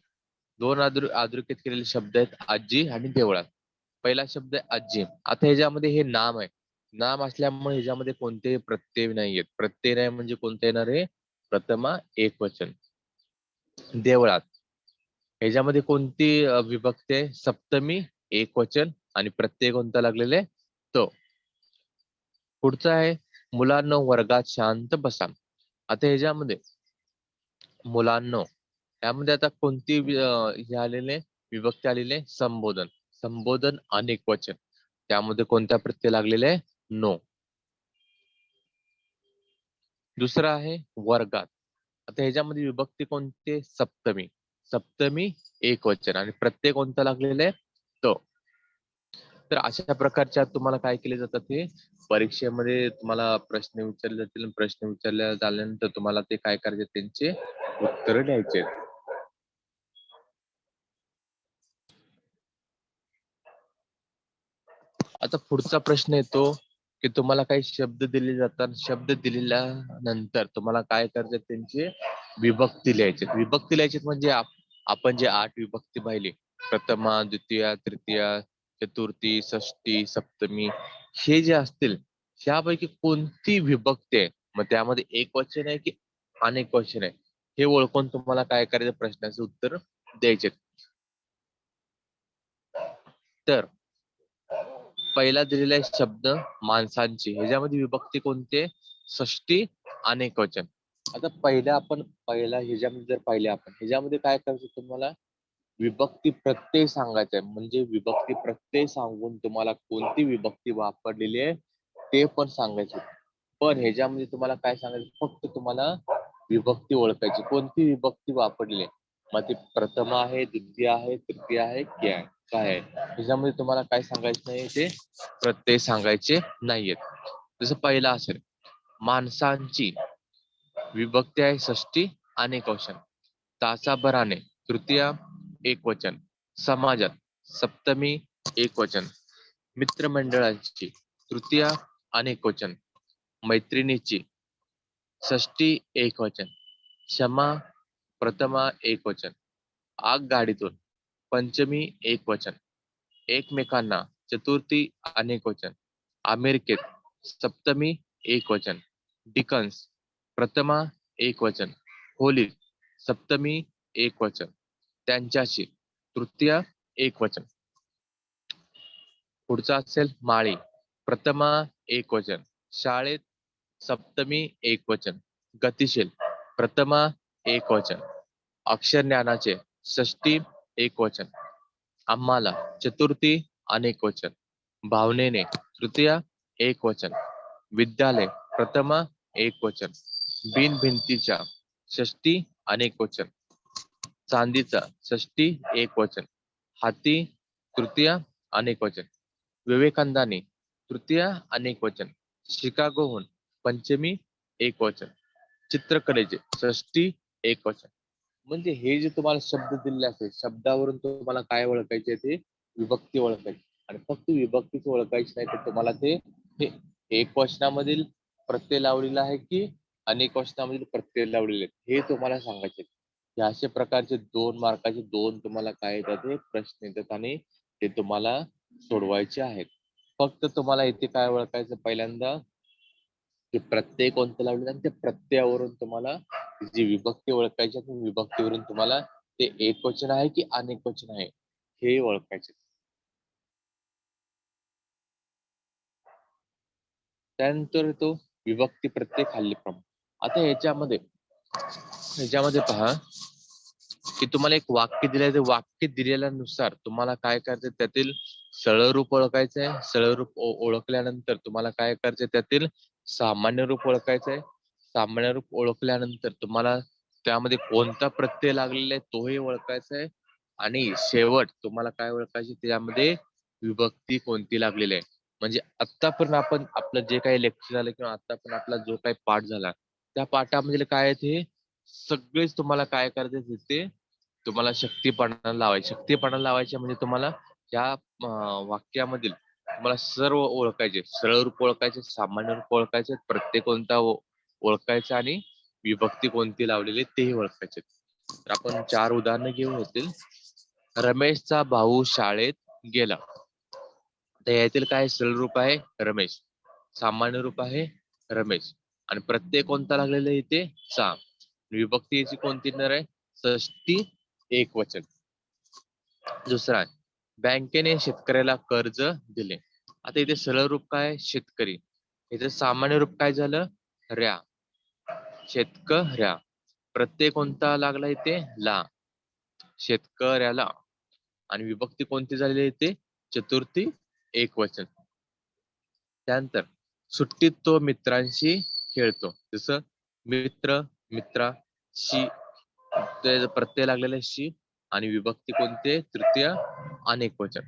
2 अधोरेखित केलेले शब्द आहेत, आजी आणि देवळात. पहिला शब्द आहे आजी. आता ह्याच्यामध्ये हे नाम आहे, नाम असल्यामुळे ह्याच्यामध्ये कोणतेही प्रत्यय नाहीयेत. प्रत्यय नाही म्हणजे कोणते येणार आहे, प्रथमा एक वचन. देवळात ह्याच्यामध्ये कोणती विभक्ती आहे, सप्तमी एक वचन आणि प्रत्यय कोणता लागलेला आहे, तो. पुढचा आहे, मुलांनो वर्गात शांत बसा. आता ह्याच्यामध्ये मुलांनो यामध्ये आता कोणती हे आलेले विभक्ती आलेले, संबोधन अनेक वचन, त्यामध्ये कोणत्या प्रत्यय लागलेले आहे, नो. दुसरा आहे वर्गात. आता ह्याच्यामध्ये विभक्ती कोणती, सप्तमी एक वचन आणि प्रत्यय कोणता लागलेला आहे, तो. तर अशा प्रकारच्या तुम्हाला काय केले जातात, हे परीक्षेमध्ये तुम्हाला प्रश्न विचारले जातील. प्रश्न विचारल्या झाल्यानंतर तुम्हाला ते काय करायचे, त्यांचे उत्तर द्यायचे. आता पुढचा प्रश्न येतो की तुम्हाला काही शब्द दिले जातात, शब्द दिलेल्यानंतर तुम्हाला काय करायचे, त्यांचे विभक्ती लिहायचे. विभक्ती लिहायचे म्हणजे आपण जे 8 विभक्ती पाहिली, प्रथमा, द्वितीया, तृतीया, चतुर्थी, षष्टी, सप्तमी, हे जे असतील त्यापैकी कोणती विभक्ती आहे, मग त्यामध्ये एक वचन आहे की अनेक वचन आहे, हे ओळखून तुम्हाला काय करायचं, प्रश्नाचे उत्तर द्यायचे. तर पहिला दिलेला आहे शब्द माणसांची, ह्याच्यामध्ये विभक्ती कोणती, षष्टी अनेक वचन. आता पहिला ह्याच्यामध्ये जर पाहिले आपण, ह्याच्यामध्ये काय करायचं तुम्हाला, विभक्ती प्रत्यय सांगायचा आहे, म्हणजे विभक्ती प्रत्यय सांगून तुम्हाला कोणती विभक्ती वापरलेली आहे ते पण सांगायचे. पण ह्याच्यामध्ये तुम्हाला काय सांगायचं, फक्त तुम्हाला विभक्ती ओळखायची, कोणती विभक्ती वापरली आहे. मग ती प्रथम आहे, द्वितीय आहे, तृतीय आहे, काय आहे, काय आहे. ह्याच्यामध्ये तुम्हाला काय सांगायचं नाही, ते प्रत्यय सांगायचे नाहीयेत. जसं पहिला असेल, माणसांची विभक्ती आहे षष्टी अनेकवचन. तासाभराने तृतीय एकवचन. समाजात सप्तमी एकवचन. मित्रमंडळाची तृतीय अनेकवचन. मैत्रिणीची षष्टी एकवचन. क्षमा प्रथमा एकवचन. आगगाडीतून पंचमी एकवचन. एकमेकांना चतुर्थी अनेकवचन. अमेरिकेत सप्तमी एकवचन. डिकन्स प्रथमा एकवचन. होलीत सप्तमी एकवचन. त्यांच्याशी तृतीय एकवचन. पुढचा असेल माळी, प्रथमा एकवचन. शाळेत सप्तमी एकवचन. गतिशील प्रथमा एकवचन. अक्षर ज्ञानाचे षष्टी एकवचन. आम्हाला चतुर्थी अनेकवचन. भावनेने तृतीय एकवचन. विद्यालय प्रथमा एकवचन. बिनभिंतीच्या षष्टी अनेकवचन. चांदीचा षष्टी एकवचन. हाती तृतीय अनेकवचन. विवेकानंदानी तृतीय अनेकवचन. शिकागोहून पंचमी एकवचन. चित्रकलेचे षष्टी एकवचन. म्हणजे हे जे तुम्हाला शब्द दिलेले असेल, शब्दावरून तुम्हाला काय ओळखायचे, ते विभक्ती ओळखायची. आणि फक्त विभक्तीच ओळखायची नाही, तर तुम्हाला ते एकवचनामधील प्रत्यय लावलेला आहे की अनेक वचनामधील प्रत्यय लावलेले आहेत, हे तुम्हाला सांगायचे. हे अशा प्रकारचे 2 मार्काचे 2 तुम्हाला काय येतात, हे प्रश्न येतात आणि ते तुम्हाला सोडवायचे आहेत. फक्त तुम्हाला इथे काय ओळखायचं, पहिल्यांदा ते प्रत्यय कोणते लावले आणि त्या प्रत्ययावरून तुम्हाला जी विभक्ती ओळखायची आहे, विभक्तीवरून तुम्हाला ते एकवचन आहे की अनेकवचन आहे हे ओळखायचे. त्यानंतर तो विभक्ती प्रत्यय खालीलप्रमाणे. आता ह्याच्यामध्ये पहा की तुम्हाला एक वाक्य दिलंय, ते वाक्य दिलेल्यानुसार तुम्हाला काय करायचं, त्यातील सरळ रूप ओळखायचंय. सरळ रूप ओळखल्यानंतर तुम्हाला काय करायचंय, त्यातील सामान्य रूप ओळखायचंय. सामान्य रूप ओळखल्यानंतर तुम्हाला त्यामध्ये कोणता प्रत्यय लागलेला आहे तोही ओळखायचा आहे. आणि शेवट तुम्हाला काय ओळखायचे, त्यामध्ये विभक्ती कोणती लागलेली आहे. म्हणजे आतापर्यंत आपण आपलं जे काही लेक्चर झालं किंवा आता पण आपला जो काही पाठ झाला, त्या पाठामध्ये काय आहे, ते सगळेच तुम्हाला काय करायचे, तिथे तुम्हाला शक्तीपणा लावायचे. शक्तीपणा लावायचे म्हणजे तुम्हाला त्या वाक्यामधील तुम्हाला सर्व ओळखायचे. सरळ रूप ओळखायचे, सामान्य रूप ओळखायचे, प्रत्यय कोणता ओळखायचा आणि विभक्ती कोणती लावलेली तेही ओळखायचे. तर आपण 4 उदाहरणं घेऊ होतील. रमेशचा भाऊ शाळेत गेला. तर यातील काय सरळ रूप आहे, रमेश. सामान्य रूप आहे रमेश. आणि प्रत्यय कोणता लागलेला आहे इथे, चा. विभक्ती याची कोणती येणार आहे, षष्टी एकवचन. दुसरा आहे, बँकेने शेतकऱ्याला कर्ज दिले. आता इथे सरळ रूप काय, शेतकरी. इथे सामान्य रूप काय झालं, ऱ्या. शेतकऱ्या. प्रत्यय कोणता लागला इथे, ला. शेतकऱ्याला. आणि विभक्ती कोणती झालेली आहे इथे, चतुर्थी एकवचन. त्यानंतर सुट्टीत तो मित्रांशी खेळतो. जसं मित्र, मित्राशी, ते प्रत्यय लागलेला आहे शी. आणि विभक्ती कोणते, तृतीय अनेकवचन.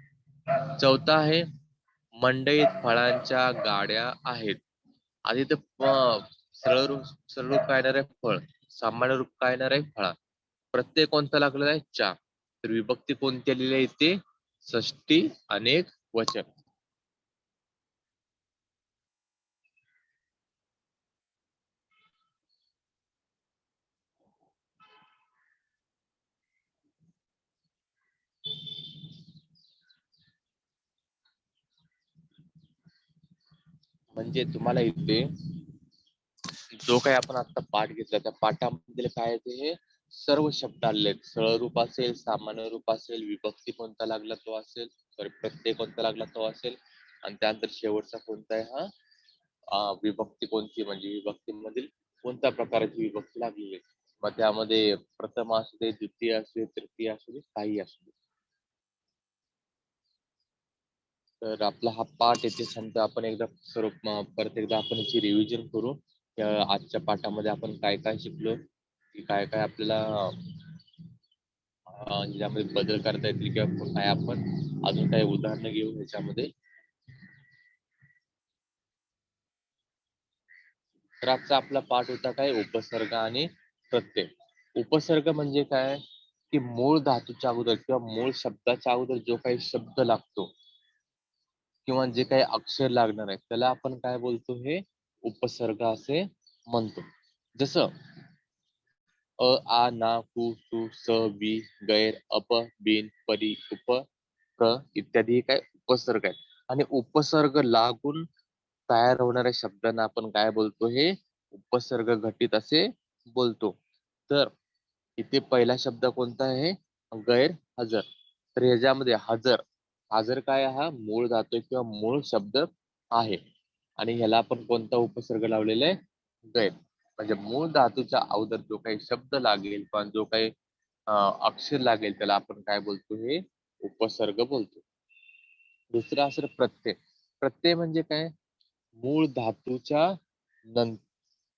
चौथा आहे, मंडईत फळांच्या गाड्या आहेत. आधी ते सरळ रूप काय येणार आहे, फळ. सामान्य रूप काय येणार आहे, फळा. प्रत्यय कोणता लागलेला आहे, चा. तर विभक्ती कोणती आलेली आहे इथे, षष्टी अनेक वचन. म्हणजे तुम्हाला इथे जो काही आपण आता पाठ घेतला, त्या पाठामध्ये काय आहे, हे सर्व शब्द आलेले आहेत. सरळ रूप असेल, सामान्य रूप असेल, विभक्ती कोणता लागला तो असेल, सॉरी प्रत्यय कोणता लागला तो असेल, आणि त्यानंतर शेवटचा कोणता आहे, हा विभक्ती कोणती, म्हणजे विभक्ती मधील कोणत्या प्रकारची विभक्ती लागलेली आहे. मग त्यामध्ये प्रथम असू दे, द्वितीय असू दे, तृतीय असू दे, काही असू दे. तर आपला हा पाठ येथे संपतो. आपण एकदा परत एकदा आपण याची रिव्हिजन करू. आजच्या पाठामध्ये आपण काय काय शिकलो, की काय काय आपल्याला यामध्ये बदल करता येतील किंवा काय आपण अजून काही उदाहरणं घेऊ ह्याच्यामध्ये. तर आजचा आपला पाठ होता काय, उपसर्ग आणि प्रत्यय. उपसर्ग म्हणजे काय, की मूळ धातूच्या अगोदर किंवा मूळ शब्दाच्या अगोदर जो काही शब्द लागतो किंवा जे काही अक्षर लागणार आहे त्याला आपण काय बोलतो, हे उपसर्ग असे म्हणतो. जसं अ, आ, ना, कु, सु, स, बी, गैर, अप, बिन, परी, उप, क इत्यादी हे काय उपसर्ग आहेत. आणि उपसर्ग लागून तयार होणाऱ्या शब्दांना आपण काय बोलतो, हे उपसर्ग घटित असे बोलतो. तर इथे पहिला शब्द कोणता आहे, गैर हजर. तर ह्याच्यामध्ये हजर, हजर काय, हा मूळ धातू किंवा मूळ शब्द आहे आणि ह्याला आपण कोणता उपसर्ग लावलेला आहे, गैर. म्हणजे मूळ धातूच्या अगोदर जो काही शब्द लागेल पण जो काही अक्षर लागेल त्याला आपण काय बोलतो, हे उपसर्ग बोलतो. दुसरा असेल प्रत्यय. प्रत्यय म्हणजे काय, मूळ धातूच्या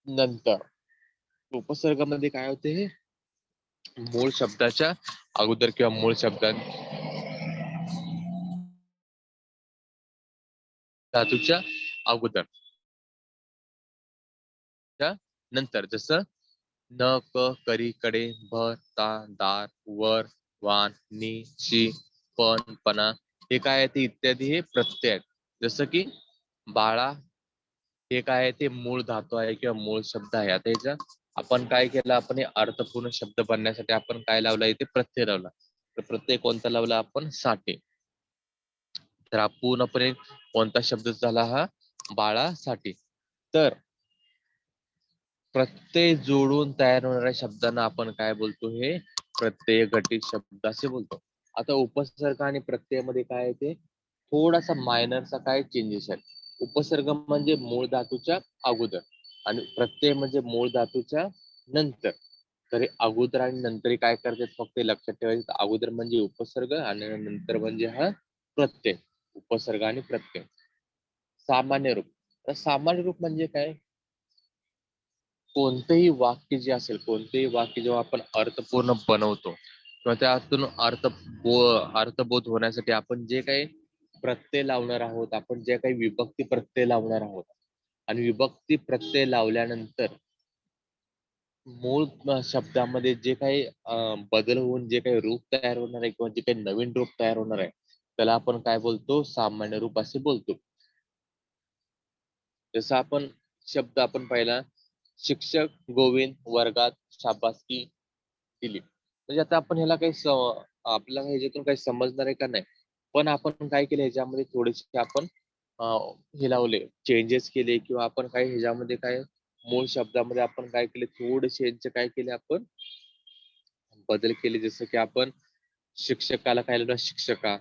नंतर. उपसर्गामध्ये काय होते, हे मूळ शब्दाच्या अगोदर किंवा मूळ शब्दां धातूच्या अगोदर नंतर. जसं न, क, करी, कडे, भर, ता, दार, वर, वान, नी, शी, पण, पणा हे काय आहे ते इत्यादी हे प्रत्यय आहेत. जसं की बाळा हे काय आहे, ते मूळ धातू आहे किंवा मूळ शब्द आहे. आता ह्याचा आपण काय केलं, आपण हे अर्थपूर्ण शब्द बनण्यासाठी आपण काय लावला, इथे प्रत्यय लावला. तर प्रत्यय कोणता लावला आपण, साठे. तर हा पूर्णपणे कोणता शब्द झाला, हा बाळासाठी. तर प्रत्यय जोडून तयार होणाऱ्या शब्दांना आपण काय बोलतो, हे प्रत्यय घटित शब्द असे बोलतो. आता उपसर्ग आणि प्रत्ययामध्ये काय आहे, ते थोडासा मायनरचा काय चेंजेस आहे. उपसर्ग म्हणजे मूळ धातूच्या अगोदर आणि प्रत्यय म्हणजे मूळ धातूच्या नंतर. तर अगोदर आणि नंतर काय करतात फक्त लक्षात ठेवायचं. अगोदर म्हणजे उपसर्ग आणि नंतर म्हणजे हा प्रत्यय. उपसर्ग आणि प्रत्यय. सामान्य रूप. तर सामान्य रूप म्हणजे काय, कोणतेही वाक्य जे असेल, कोणतेही वाक्य जेव्हा आपण अर्थपूर्ण बनवतो किंवा त्यातून अर्थबोध होण्यासाठी आपण जे काही प्रत्यय लावणार आहोत, आपण जे काही विभक्ती प्रत्यय लावणार आहोत आणि विभक्ती प्रत्यय लावल्यानंतर मूळ शब्दामध्ये जे काही बदल होऊन जे काही रूप तयार होणार आहे किंवा जे काही नवीन रूप तयार होणार आहे त्याला आपण काय बोलतो, सामान्य रूप असे बोलतो. जसं आपण शब्द आपण पाहिला, शिक्षक गोविंद वर्गात शाबासकी दिली. म्हणजे आता आपण ह्याला काही आपल्याला ह्याच्यातून काही समजणार आहे का नाही, पण आपण काय केलं ह्याच्यामध्ये थोडेसे आपण हे लावले, चेंजेस केले किंवा आपण काय ह्याच्यामध्ये काय मूळ शब्दामध्ये आपण काय केले, थोडेसे यांचे काय केले आपण बदल केले. जसं की आपण शिक्षकाला काय लिहिलं, शिक्षका.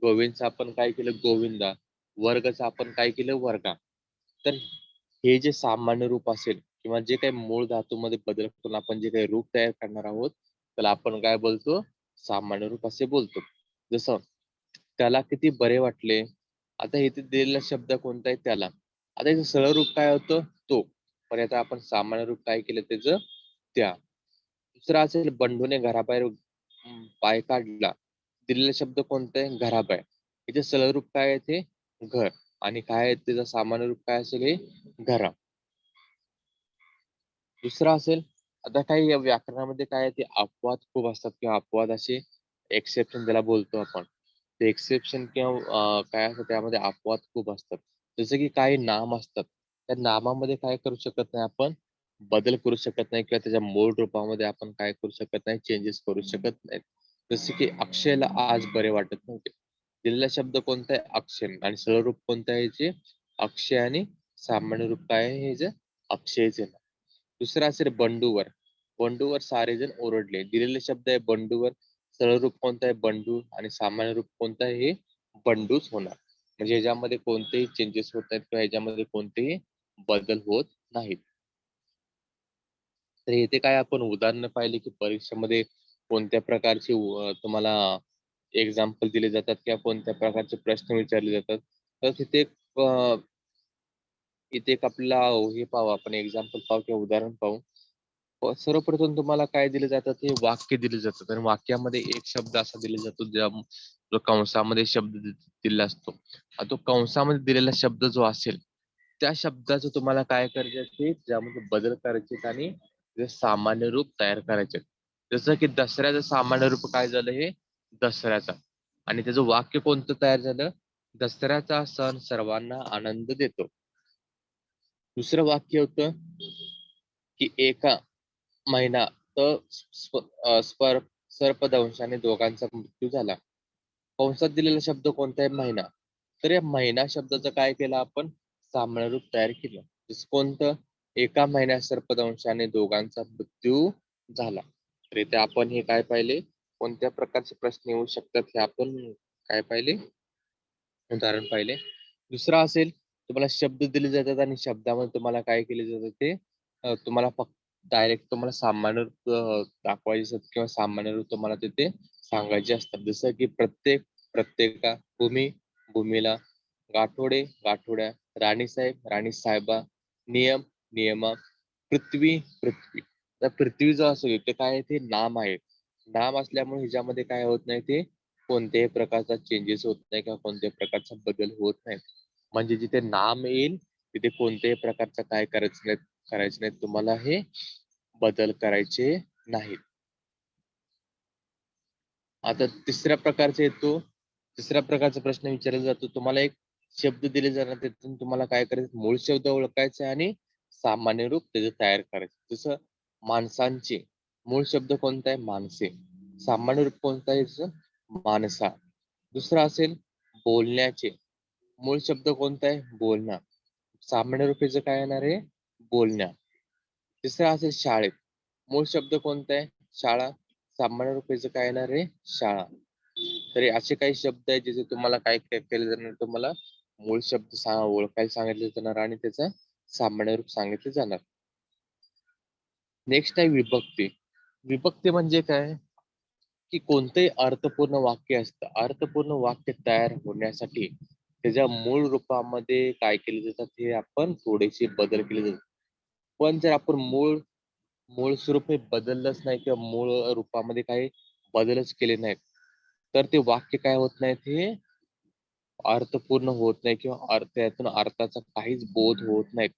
गोविंदचं आपण काय केलं, गोविंदा. वर्गचं आपण काय केलं, वर्गा. तर हे जे सामान्य रूप असेल किंवा जे काही मूळ धातूमध्ये बदल करून आपण जे काही रूप तयार करणार आहोत त्याला आपण काय बोलतो, सामान्य रूप असे बोलतो. जसं त्याला किती बरे वाटले. आता इथे दिलेला शब्द कोणता आहे, त्याला. आता इथे सरळ रूप काय होतं, तो. पण आता आपण सामान्य रूप काय केलं त्याचं, त्या. दुसरा असेल बंडूने घराबाहेर पाय काढला. दिलेला शब्द कोणता आहे, घराबाहेर. इथे सरळ रूप काय आहे, ते घर. आणि काय आहे त्याचं सामान्य रूप काय असेल, हे घरा. दुसरा असेल, आता काही या व्याकरणामध्ये काय आहे, ते अपवाद खूप असतात किंवा अपवाद असे एक्सेप्शन ज्याला बोलतो आपण. ते एक्सेप्शन किंवा काय असतं त्यामध्ये अपवाद खूप असतात. जसं की काही नाम असतात. त्या नामामध्ये काय करू शकत नाही आपण, बदल करू शकत नाही किंवा त्याच्या मूळ रूपामध्ये आपण काय करू शकत नाही, चेंजेस करू शकत नाहीत. जसे की अक्षयला आज बरे वाटत नव्हते. दिलेला शब्द कोणता आहे, अक्षय. आणि सरळ रूप कोणतं आहे याचे, अक्षय. आणि सामान्य रूप काय आहे हे जे अक्षयचे. दुसरा असेल बंडूवर. बंडूवर सारेजण ओरडले. दिलेले शब्द आहे बंडूवर. सरळ रूप कोणतं आहे, बंडू. आणि सामान्य रूप कोणतं आहे, हे बंडूच होणार. म्हणजे ह्याच्यामध्ये कोणतेही चेंजेस होत नाहीत किंवा ह्याच्यामध्ये कोणतेही बदल होत नाहीत. तर इथे काय आपण उदाहरणं पाहिली की परीक्षेमध्ये कोणत्या प्रकारची तुम्हाला एक्झाम्पल दिले जातात किंवा कोणत्या प्रकारचे प्रश्न विचारले जातात. तर तिथे इथे एक आपल्याला हे पाहू, आपण एक्झाम्पल पाहू किंवा उदाहरण पाहू. सर्वप्रथम तुम्हाला काय दिले जातात, हे वाक्य दिले जातात आणि वाक्यामध्ये एक शब्द असा दिला जातो जो कंसामध्ये शब्द दिलेला असतो. तो कंसामध्ये दिलेला शब्द जो असेल त्या शब्दाचं तुम्हाला काय करायचं आहे, ज्यामध्ये बदल करायचे आणि ते सामान्य रूप तयार करायचे. जसं की दसऱ्याचं सामान्य रूप काय झालं, हे दसऱ्याचा, आणि त्याचं वाक्य कोणतं तयार झालं, दसऱ्याचा सण सर्वांना आनंद देतो. दुसरं वाक्य होतं की एका महिन्यात सर्पदंशाने दोघांचा मृत्यू झाला. कंसात दिलेला शब्द कोणता आहे, महिना. तर या महिना शब्दाचं काय केलं आपण, सामान्य रूप तयार केलं. जसं कोणतं, एका महिन्यात सर्पदंशाने दोघांचा मृत्यू झाला. तर इथे आपण हे काय पाहिले, कोणत्या प्रकारचे प्रश्न येऊ शकतात हे आपण काय पाहिले, उदाहरण पाहिले. दुसरा असेल, तुम्हाला शब्द दिले जातात आणि शब्दामध्ये तुम्हाला काय केले जातं, ते तुम्हाला फक्त डायरेक्ट तुम्हाला सामान्य रूप दाखवायचे असतात किंवा सामान्य रूप तुम्हाला तिथे सांगायचे असतात. जसं की प्रत्येक, प्रत्येका, भूमी, भूमीला, गाठोडे, गाठोड्या, राणीसाहेब, राणीसाहेबा, नियम, नियमा, पृथ्वी, पृथ्वी. तर पृथ्वी जो असेल ते काय आहे, ते नाम आहे. नाम असल्यामुळे ह्याच्यामध्ये काय होत नाही, ते कोणत्याही प्रकारचा चेंजेस होत नाही किंवा कोणत्याही प्रकारचा बदल होत नाही. म्हणजे जिथे नाम येईल तिथे कोणत्याही प्रकारचा काय करायचं नाही तुम्हाला, हे बदल करायचे नाहीत. आता तिसऱ्या प्रकारचा प्रश्न विचारला जातो. तुम्हाला एक शब्द दिले जाणार, त्यातून तुम्हाला काय करायचं, मूळ शब्द ओळखायचा आणि सामान्य रूप त्याचे तयार करायचे. जसं माणसांचे मूळ शब्द कोणता आहे, माणसे. सामान्य रूप कोणता आहे याचं, माणसा. दुसरा असेल बोलण्याचे, मूळ शब्द कोणता आहे, बोलणं. सामान्य रूप याचं काय येणार आहे, बोलण्या. तिसरा असेल शाळेत, मूळ शब्द कोणता आहे, शाळा. सामान्य रूप याचं काय येणार आहे, शाळा. तर असे काही शब्द आहेत ज्याचे तुम्हाला काय केलं जाणार, तुम्हाला मूळ शब्द ओळखायला सांगितले जाणार आणि त्याचं सामान्य रूप सांगितले जाणार. नेक्स्ट आहे विभक्ती. विभक्ती म्हणजे काय, की कोणतंही अर्थपूर्ण वाक्य असतं, अर्थपूर्ण वाक्य तयार होण्यासाठी त्याच्या मूळ रूपामध्ये काय केले जातात, हे आपण थोडेसे बदल केले जातात. पण जर आपण मूळ मूळ स्वरूप हे बदललंच नाही किंवा मूळ रूपामध्ये काही बदलच केले नाहीत, तर ते वाक्य काय होत नाहीत, हे अर्थपूर्ण होत नाही किंवा यातून अर्थाचा काहीच बोध होत नाही.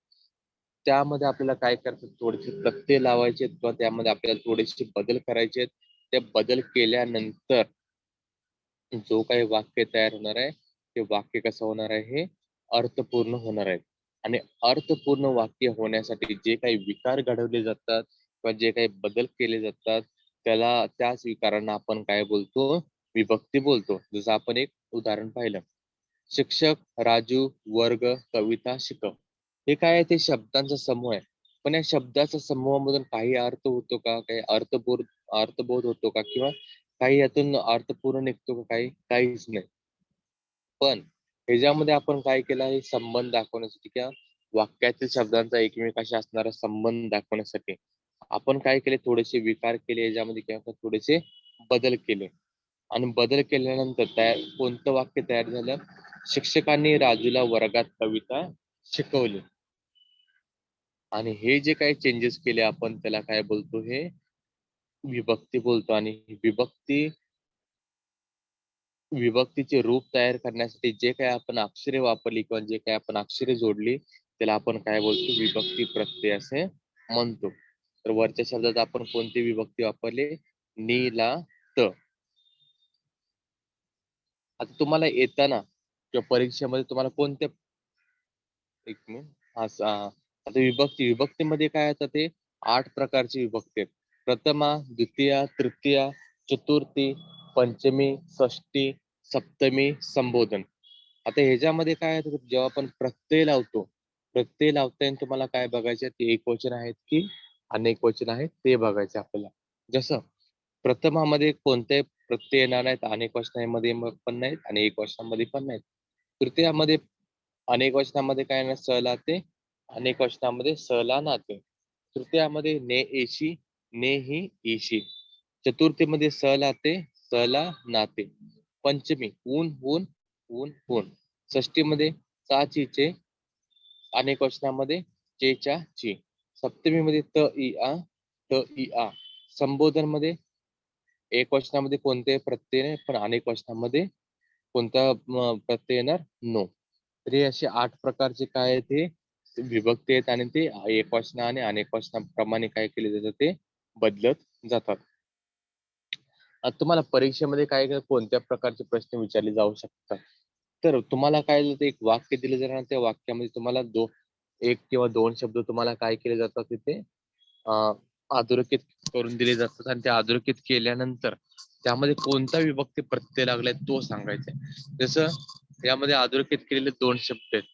त्यामध्ये आपल्याला काय करायचं, थोडेसे प्रत्यय लावायचे किंवा त्यामध्ये आपल्याला थोडेसे बदल करायचे. ते बदल केल्यानंतर जो काही वाक्य तयार होणार आहे, ते वाक्य कसं होणार आहे, हे अर्थपूर्ण होणार आहे. आणि अर्थपूर्ण वाक्य होण्यासाठी जे काही विकार घडवले जातात किंवा जे काही बदल केले जातात, त्याच विकारांना आपण काय बोलतो, विभक्ती बोलतो. जसं आपण एक उदाहरण पाहिलं, शिक्षक, राजू, वर्ग, कविता, शिकव. हे काय आहे, ते शब्दांचा समूह आहे. पण या शब्दाच्या समूहामधून काही अर्थ होतो का, काही अर्थबोध होतो का, किंवा काही यातून अर्थपूर्ण निघतो का, काहीच नाही. पण ह्याच्यामध्ये आपण काय केलं आहे, संबंध दाखवण्यासाठी किंवा वाक्यातील शब्दांचा एकमेकाशी असणारा संबंध दाखवण्यासाठी आपण काय केले, थोडेसे विकार केले याच्यामध्ये किंवा थोडेसे बदल केले. आणि बदल केल्यानंतर कोणतं वाक्य तयार झालं, शिक्षकांनी राजूला वर्गात कविता शिकवली. आणि हे जे काही चेंजेस केले आपण त्याला काय बोलतो, हे विभक्ती बोलतो. आणि विभक्तीचे रूप तयार करण्यासाठी जे काही आपण अक्षरे वापरली किंवा जे काही आपण अक्षरे जोडली त्याला आपण काय बोलतो, विभक्ती प्रत्यय असे म्हणतो. तर वरच्या शब्दात आपण कोणती विभक्ती वापरली, नी, ला, त. आता तुम्हाला येताना किंवा परीक्षेमध्ये तुम्हाला कोणत्या, एक मिनिट, आता विभक्तीमध्ये काय येतं, ते 8 प्रकारची विभक्ती आहेत. प्रथमा, द्वितीया, तृतीया, चतुर्थी, पंचमी, षष्टी, सप्तमी, संबोधन. आता ह्याच्यामध्ये काय आहे, जेव्हा आपण प्रत्यय लावताना तुम्हाला काय बघायचे, ते एकवचन आहेत की अनेक वचन आहेत ते बघायचे आपल्याला. जसं प्रथमामध्ये कोणते प्रत्यय येणार नाहीत, अनेक वचनामध्ये पण नाहीत आणि एक वचनामध्ये पण नाहीत. तृतीयामध्ये अनेक वचनामध्ये काय येणार, स लाते, अनेक वचनामध्ये स ला नाते. तृतीयामध्ये ने एशी, ने ही ईशी. चतुर्थीमध्ये स लाते, स ला नाते. पंचमी ऊन ऊन, ऊन ऊन. षष्टीमध्ये चा ची चे, अनेक वचनामध्ये चेच्या ची. सप्तमीमध्ये त इ आ, त इ आ. संबोधन मध्ये एक वचनामध्ये कोणते प्रत्यय नाही, पण अनेक वचनामध्ये कोणता प्रत्यय येणार? नो. तर हे असे 8 प्रकारचे काय आहेत ते विभक्ती आहेत आणि ते एकवचन आणि अनेक वचनाप्रमाणे काय केले जातात ते बदलत जातात. आता तुम्हाला परीक्षेमध्ये काय कोणत्या प्रकारचे प्रश्न विचारले जाऊ शकतात? तर तुम्हाला काय एक वाक्य दिले जाणार आणि त्या वाक्यामध्ये तुम्हाला एक किंवा दोन शब्द तुम्हाला काय केले जातात तिथे अधोरेखित करून दिले जातात आणि ते अधोरेखित केल्यानंतर त्यामध्ये कोणता विभक्ती प्रत्यय लागलाय तो सांगायचा. जसं यामध्ये अधोरेखित केलेले दोन शब्द आहेत.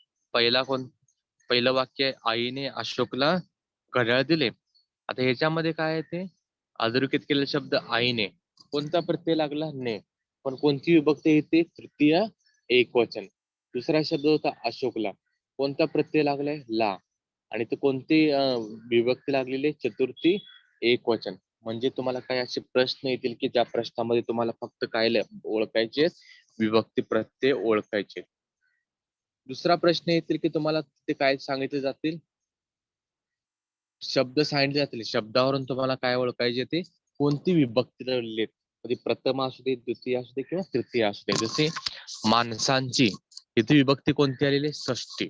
पहिलं वाक्य आहे, आईने अशोकला घड्याळ दिले. आता ह्याच्यामध्ये काय आहे ते अधोरेखित केलेले शब्द आईने, कोणता प्रत्यय लागला? ने. पण कोणती विभक्ती येते? तृतीय एकवचन. दुसरा शब्द होता अशोकला, कोणता प्रत्यय लागलाय? ला. आणि ते कोणती विभक्ती लागलेली? चतुर्थी एकवचन. म्हणजे तुम्हाला काय असे प्रश्न येतील की ज्या प्रश्नामध्ये तुम्हाला फक्त काय ओळखायचे? विभक्ती प्रत्यय ओळखायचे. दुसरा प्रश्न येतील की तुम्हाला ते काय सांगितले जातील? शब्द सांगितले जातील. शब्दावरून तुम्हाला काय ओळखायचे ते कोणती विभक्ती लावलेली आहेत. म्हणजे प्रथम असू दे, द्वितीय असू दे किंवा तृतीय असू दे. जसे माणसांची, इथे विभक्ती कोणती आलेली? षष्टी.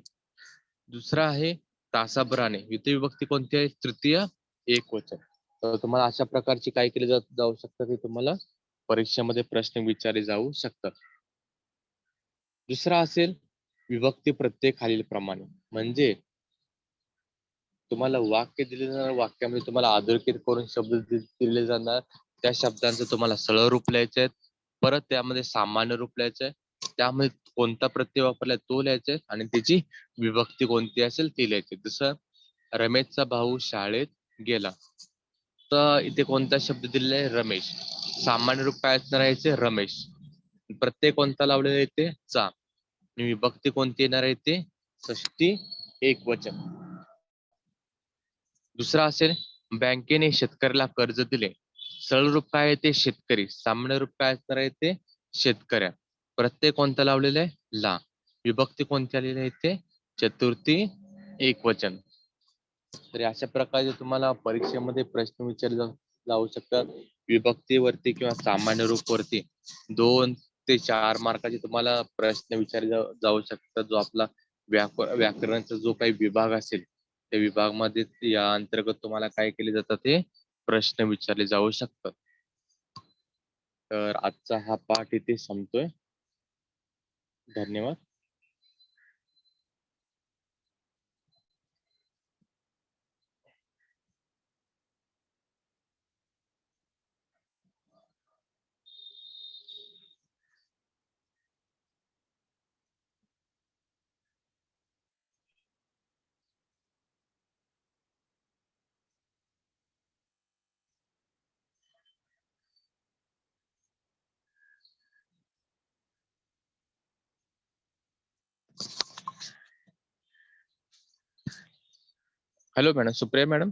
दुसरा आहे तासाभराने, इथे विभक्ती कोणती आहे? तृतीय एकवचन. तर तुम्हाला अशा प्रकारची काय केले जाऊ शकतात ते तुम्हाला परीक्षेमध्ये प्रश्न विचारले जाऊ शकतात. दुसरा असेल विभक्ती प्रत्यय खालील प्रमाणे. म्हणजे तुम्हाला वाक्य दिले जाणार, वाक्यामध्ये तुम्हाला अधोरेखित करून शब्द दिले जाणार. त्या शब्दांचं तुम्हाला सरळ रूप लिहायचे आहेत. परत त्यामध्ये सामान्य रूप लिहायचे आहे. त्यामध्ये कोणता प्रत्यय वापरलाय तो लिहायचा आणि त्याची विभक्ती कोणती असेल ती लिहायची. जसं रमेशचा भाऊ शाळेत गेला, तर इथे कोणता शब्द दिलेला आहे? रमेश. सामान्य रूप काय असणार आहे? रमेश. प्रत्यय कोणता लावलेला आहे? ते चा. आणि विभक्ती कोणती येणार आहे? ते षष्टी एकवचन. दुसरा असेल बँकेने शेतकऱ्याला कर्ज दिले. सरळ रूप काय आहे? ते शेतकरी. सामान्य रूप काय असणार आहे? ते शेतकऱ्या. प्रत्यय कोणता लावलेला आहे? ला. विभक्ती कोणती आलेली आहे? ते चतुर्थी एकवचन. तर अशा प्रकारे तुम्हाला परीक्षेमध्ये प्रश्न विचारले जाऊ शकतात. विभक्तीवरती किंवा सामान्य रूप वरती 2 ते 4 मार्काचे तुम्हाला प्रश्न विचारले जाऊ शकतात. जो आपला व्याकरणाचा जो काही विभाग असेल त्या विभागामध्ये या अंतर्गत तुम्हाला काय केले जातात ते प्रश्न विचारले जाऊ शकतात. तर आजचा हा पाठ इथे संपतोय. धन्यवाद. Hello madam, Supriya madam.